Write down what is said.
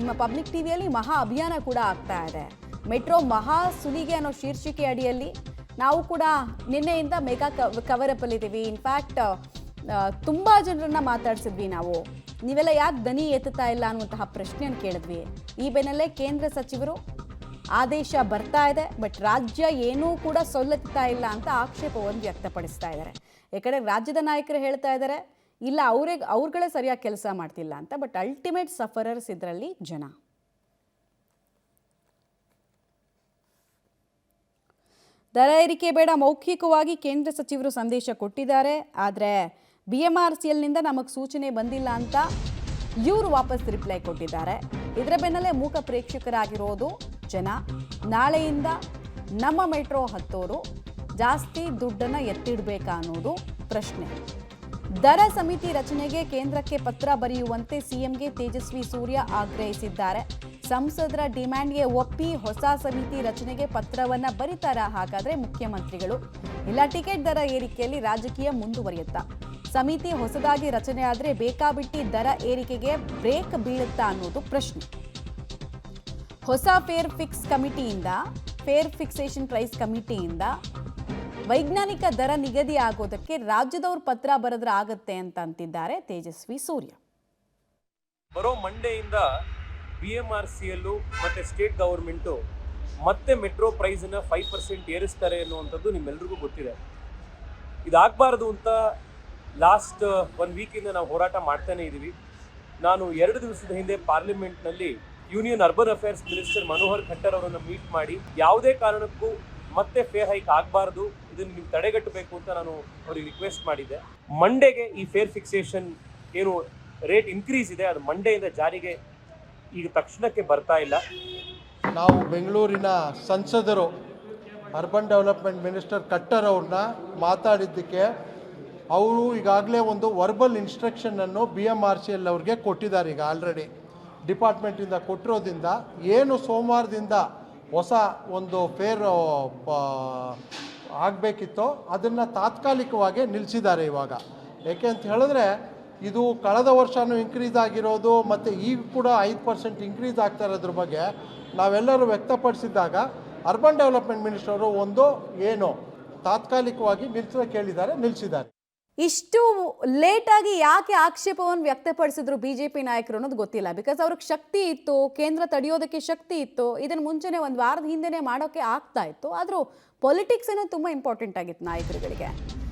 ನಿಮ್ಮ ಪಬ್ಲಿಕ್ ಟಿವಿಯಲ್ಲಿ ಮಹಾ ಅಭಿಯಾನ ಕೂಡ ಆಗ್ತಾ ಇದೆ. ಮೆಟ್ರೋ ಮಹಾ ಸುಲಿಗೆ ಅನ್ನೋ ಶೀರ್ಷಿಕೆ ಅಡಿಯಲ್ಲಿ ನಾವು ಕೂಡ ನಿನ್ನೆಯಿಂದ ಮೆಗಾ ಕವರಪ್ ಅಲ್ಲಿದ್ದೀವಿ. ಇನ್ಫ್ಯಾಕ್ಟ್ ತುಂಬಾ ಜನರನ್ನ ಮಾತಾಡ್ಸಿದ್ವಿ ನಾವು. ನೀವೆಲ್ಲ ಯಾಕೆ ದನಿ ಎತ್ತುತ್ತಾ ಇಲ್ಲ ಅನ್ನುವಂತಹ ಪ್ರಶ್ನೆಯನ್ನು ಕೇಳಿದ್ವಿ. ಈ ಬೆನ್ನಲ್ಲೇ ಕೇಂದ್ರ ಸಚಿವರು ಆದೇಶ ಬರ್ತಾ ಇದೆ, ಬಟ್ ರಾಜ್ಯ ಏನೂ ಕೂಡ ಸೊಲ್ಲುತ್ತಾ ಇಲ್ಲ ಅಂತ ಆಕ್ಷೇಪವನ್ನು ವ್ಯಕ್ತಪಡಿಸ್ತಾ ಇದ್ದಾರೆ. ಯಾಕಂದರೆ ರಾಜ್ಯದ ನಾಯಕರು ಹೇಳ್ತಾ ಇದ್ದಾರೆ ಇಲ್ಲ ಅವ್ರುಗಳೇ ಸರಿಯಾಗಿ ಕೆಲಸ ಮಾಡ್ತಿಲ್ಲ ಅಂತ. ಬಟ್ ಅಲ್ಟಿಮೇಟ್ ಸಫರರ್ಸ್ ಇದರಲ್ಲಿ ಜನ. ದರ ಏರಿಕೆ ಬೇಡ, ಮೌಖಿಕವಾಗಿ ಕೇಂದ್ರ ಸಚಿವರು ಸಂದೇಶ ಕೊಟ್ಟಿದ್ದಾರೆ. ಆದರೆ BMRCLನಿಂದ ನಮಗೆ ಸೂಚನೆ ಬಂದಿಲ್ಲ ಅಂತ ಇವರು ವಾಪಸ್ ರಿಪ್ಲೈ ಕೊಟ್ಟಿದ್ದಾರೆ. ಇದರ ಬೆನ್ನಲ್ಲೇ ಮೂಕ ಪ್ರೇಕ್ಷಕರಾಗಿರೋದು ಜನ. ನಾಳೆಯಿಂದ ನಮ್ಮ ಮೆಟ್ರೋ ಹತ್ತೋರು ಜಾಸ್ತಿ ದುಡ್ಡನ್ನು ಎತ್ತಿಡಬೇಕಾ ಅನ್ನೋದು ಪ್ರಶ್ನೆ. ದರ ಸಮಿತಿ ರಚನೆಗೆ ಕೇಂದ್ರಕ್ಕೆ ಪತ್ರ ಬರೆಯುವಂತೆ ಸಿಎಂಗೆ ತೇಜಸ್ವಿ ಸೂರ್ಯ ಆಗ್ರಹಿಸಿದ್ದಾರೆ. ಸಂಸದರ ಡಿಮ್ಯಾಂಡ್ಗೆ ಒಪ್ಪಿ ಹೊಸ ಸಮಿತಿ ರಚನೆಗೆ ಪತ್ರವನ್ನ ಬರೀತಾರ ಹಾಗಾದ್ರೆ ಮುಖ್ಯಮಂತ್ರಿಗಳು? ಇಲ್ಲ ಟಿಕೆಟ್ ದರ ಏರಿಕೆಯಲ್ಲಿ ರಾಜಕೀಯ ಮುಂದುವರಿಯುತ್ತಾ? ಸಮಿತಿ ಹೊಸದಾಗಿ ರಚನೆ ಆದರೆ ಬೇಕಾಬಿಟ್ಟಿ ದರ ಏರಿಕೆಗೆ ಬ್ರೇಕ್ ಬೀಳುತ್ತಾ ಅನ್ನೋದು ಪ್ರಶ್ನೆ. ಹೊಸ ಫೇರ್ ಫಿಕ್ಸೇಷನ್ ಪ್ರೈಸ್ ಕಮಿಟಿಯಿಂದ ವೈಜ್ಞಾನಿಕ ದರ ನಿಗದಿ ಆಗೋದಕ್ಕೆ ರಾಜ್ಯದವ್ರ ಪತ್ರ ಬರೆದ್ರೆ ಆಗತ್ತೆ ಅಂತ ಅಂತಿದ್ದಾರೆ ತೇಜಸ್ವಿ ಸೂರ್ಯ. ಬರೋ ಮಂಡೆಯಿಂದ BMRCL ಮತ್ತೆ ಸ್ಟೇಟ್ ಗವರ್ಮೆಂಟು ಮತ್ತೆ ಮೆಟ್ರೋ ಪ್ರೈಸನ್ನ 5% ಏರಿಸ್ತಾರೆ ಅನ್ನುವಂಥದ್ದು ನಿಮ್ಮೆಲ್ರಿಗೂ ಗೊತ್ತಿದೆ. ಇದಾಗಬಾರ್ದು ಅಂತ ಲಾಸ್ಟ್ 1 ವೀಕಿಂದ ನಾವು ಹೋರಾಟ ಮಾಡ್ತಾನೆ ಇದ್ದೀವಿ. ನಾನು 2 ದಿವಸದ ಹಿಂದೆ ಪಾರ್ಲಿಮೆಂಟ್ನಲ್ಲಿ union urban affairs minister Manohar Khattar ಅವರನ್ನು ಮೀಟ್ ಮಾಡಿ ಯಾವುದೇ ಕಾರಣಕ್ಕೂ ಮತ್ತೆ ಫೇರ್ ಹೈಕ್ ಆಗಬಾರ್ದು, ಇದನ್ನು ನೀವು ತಡೆಗಟ್ಟಬೇಕು ಅಂತ ನಾನು ಅವ್ರಿಗೆ ರಿಕ್ವೆಸ್ಟ್ ಮಾಡಿದ್ದೆ. ಮಂಡೆಗೆ ಈ ಫೇರ್ ಫಿಕ್ಸೇಷನ್ ಏನು ರೇಟ್ ಇನ್ಕ್ರೀಸ್ ಇದೆ ಅದು ಮಂಡೆಯಿಂದ ಜಾರಿಗೆ ಈಗ ತಕ್ಷಣಕ್ಕೆ ಬರ್ತಾ ಇಲ್ಲ. ನಾವು ಬೆಂಗಳೂರಿನ ಸಂಸದರು ಅರ್ಬನ್ ಡೆವಲಪ್ಮೆಂಟ್ ಮಿನಿಸ್ಟರ್ ಖಟ್ಟರ್ ಅವ್ರನ್ನ ಮಾತಾಡಿದ್ದಕ್ಕೆ ಅವರು ಈಗಾಗಲೇ ಒಂದು ವರ್ಬಲ್ ಇನ್ಸ್ಟ್ರಕ್ಷನನ್ನು BMRCL ಅವ್ರಿಗೆ ಕೊಟ್ಟಿದ್ದಾರೆ. ಈಗ ಆಲ್ರೆಡಿ ಡಿಪಾರ್ಟ್ಮೆಂಟಿಂದ ಕೊಟ್ಟಿರೋದ್ರಿಂದ ಏನು ಸೋಮವಾರದಿಂದ ಹೊಸ ಒಂದು ಫೇರ್ ಆಗಬೇಕಿತ್ತೋ ಅದನ್ನು ತಾತ್ಕಾಲಿಕವಾಗಿ ನಿಲ್ಲಿಸಿದ್ದಾರೆ ಇವಾಗ. ಏಕೆ ಅಂತ ಹೇಳಿದ್ರೆ ಇದು ಕಳೆದ ವರ್ಷವೂ ಇನ್ಕ್ರೀಸ್ ಆಗಿರೋದು ಮತ್ತು ಈಗ ಕೂಡ 5% ಇನ್ಕ್ರೀಸ್ ಆಗ್ತಾ ಇರೋದ್ರ ಬಗ್ಗೆ ನಾವೆಲ್ಲರೂ ವ್ಯಕ್ತಪಡಿಸಿದಾಗ ಅರ್ಬನ್ ಡೆವಲಪ್ಮೆಂಟ್ ಮಿನಿಸ್ಟರು ಒಂದು ಏನು ತಾತ್ಕಾಲಿಕವಾಗಿ ನಿಲ್ಲಿಸಿದ್ದಾರೆ. ಇಷ್ಟು ಲೇಟಾಗಿ ಯಾಕೆ ಆಕ್ಷೇಪವನ್ನು ವ್ಯಕ್ತಪಡಿಸಿದ್ರು BJP ನಾಯಕರು ಅನ್ನೋದು ಗೊತ್ತಿಲ್ಲ. ಬಿಕಾಸ್ ಅವ್ರಿಗೆ ಶಕ್ತಿ ಇತ್ತು, ಕೇಂದ್ರ ತಡೆಯೋದಕ್ಕೆ ಶಕ್ತಿ ಇತ್ತು. ಇದನ್ನು ಮುಂಚೆನೇ 1 ವಾರದ ಹಿಂದೆನೇ ಮಾಡೋಕ್ಕೆ ಆಗ್ತಾ ಇತ್ತು. ಆದರೂ ಪೊಲಿಟಿಕ್ಸ್ ಅನ್ನೋದು ತುಂಬ ಇಂಪಾರ್ಟೆಂಟ್ ಆಗಿತ್ತು ನಾಯಕರುಗಳಿಗೆ.